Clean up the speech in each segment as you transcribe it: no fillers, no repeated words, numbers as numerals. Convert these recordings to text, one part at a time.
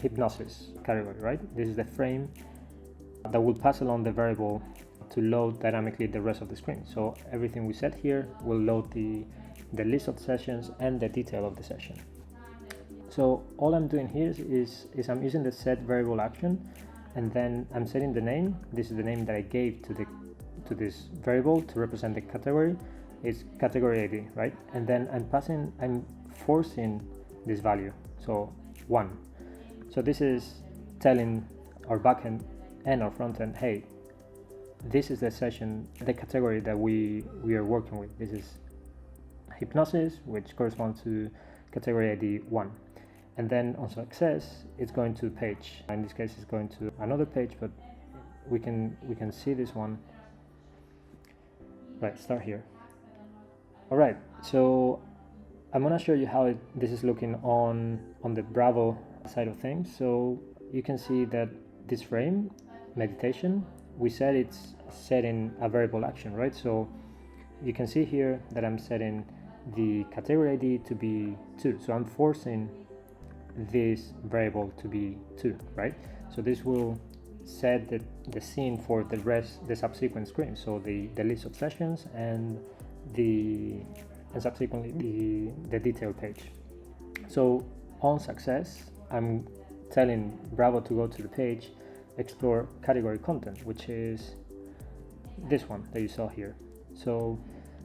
hypnosis category, right? This is the frame that will pass along the variable to load dynamically the rest of the screen. So everything we set here will load the list of sessions and the detail of the session. So all I'm doing here is I'm using the set variable action, and then I'm setting the name. This is the name that I gave to this variable to represent the category. It's category ID, right? And then I'm forcing this value, so 1. So this is telling our backend and our frontend, hey, this is the session, the category that we are working with. This is hypnosis, which corresponds to category ID 1. And then on success, it's going to page. In this case, it's going to another page, but we can see this one. Right, start here. All right, so I'm gonna show you how this is looking on the Bravo side of things. So you can see that this frame, meditation, we said it's setting a variable action, right? So you can see here that I'm setting the category ID to be 2. So I'm forcing this variable to be 2, right? So this will set the scene for the subsequent screen. So the list of sessions and subsequently the detail page. So on success, I'm telling Bravo to go to the page, explore category content, which is this one that you saw here. So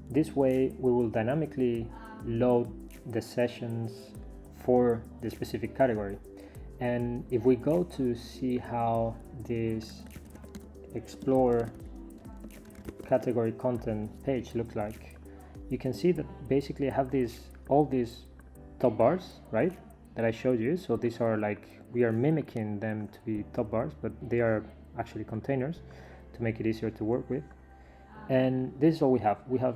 this way we will dynamically load the sessions for the specific category. And if we go to see how this explore category content page looks like, you can see that basically I have all these top bars, right, that I showed you. So these are like, we are mimicking them to be top bars, but they are actually containers to make it easier to work with. And this is all we have. We have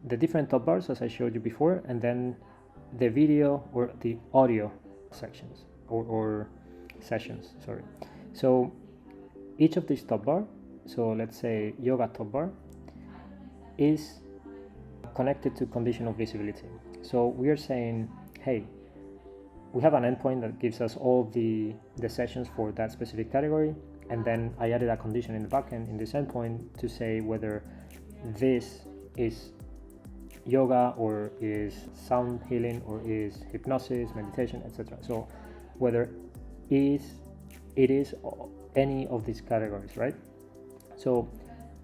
the different top bars as I showed you before, and then the video or the audio sections or sessions, sorry. So each of these top bar, so let's say yoga top bar, is connected to conditional visibility. So we are saying, hey, we have an endpoint that gives us all the sessions for that specific category, and then I added a condition in the backend in this endpoint to say whether this is yoga or is sound healing or is hypnosis, meditation, etc. So whether it is any of these categories, right? So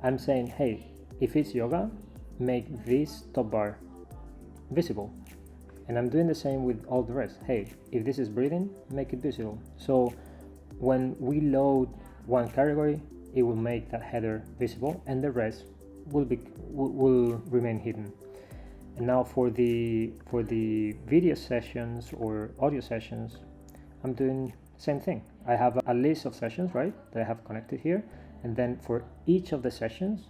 I'm saying, hey, if it's yoga, make this top bar visible. And I'm doing the same with all the rest. Hey, if this is breathing, make it visible. So when we load one category, it will make that header visible, and the rest will remain hidden. And now for the video sessions or audio sessions, I'm doing the same thing. I have a list of sessions, right, that I have connected here, and then for each of the sessions,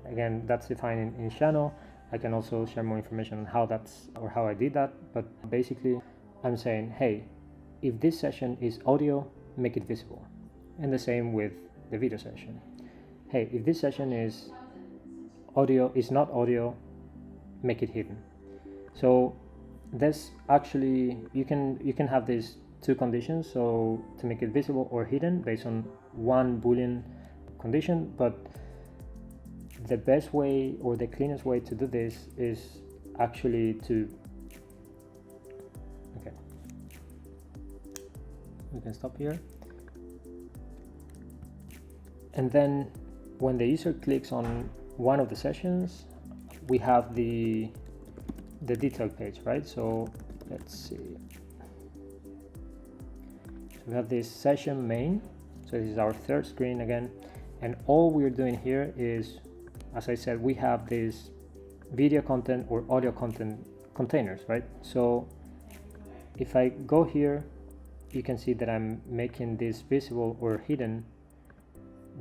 again, that's defined in Xano. I can also share more information on how I did that, but basically I'm saying, hey, if this session is audio, make it visible. And the same with the video session. Hey, if this session is not audio, make it hidden. So this actually, you can have these two conditions, so to make it visible or hidden based on one Boolean condition, but the best way or the cleanest way to do this is actually to, okay, we can stop here. And then when the user clicks on one of the sessions, we have the detail page, right? So let's see. So we have this session main. So this is our third screen again. And all we're doing here is, as I said, we have this video content or audio content containers, right? So if I go here, you can see that I'm making this visible or hidden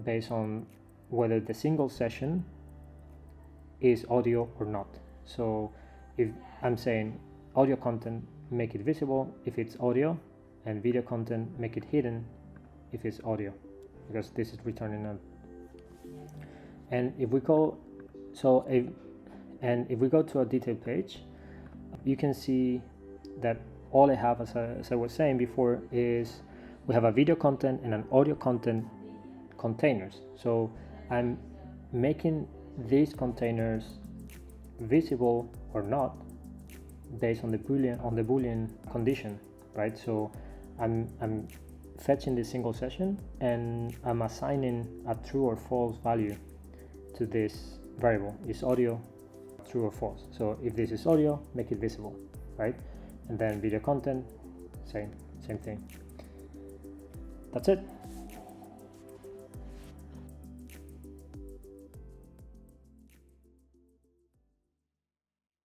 based on whether the single session is audio or not. So if I'm saying audio content, make it visible if it's audio, and video content, make it hidden if it's audio, because this is returning a. And if we go, if we go to a detail page, you can see that all I have, as I was saying before, is we have a video content and an audio content containers. So I'm making these containers visible or not based on the boolean condition, right? So I'm fetching this single session and I'm assigning a true or false value to this variable. Is audio true or false? So if this is audio, make it visible, right? And then video content, same thing. That's it.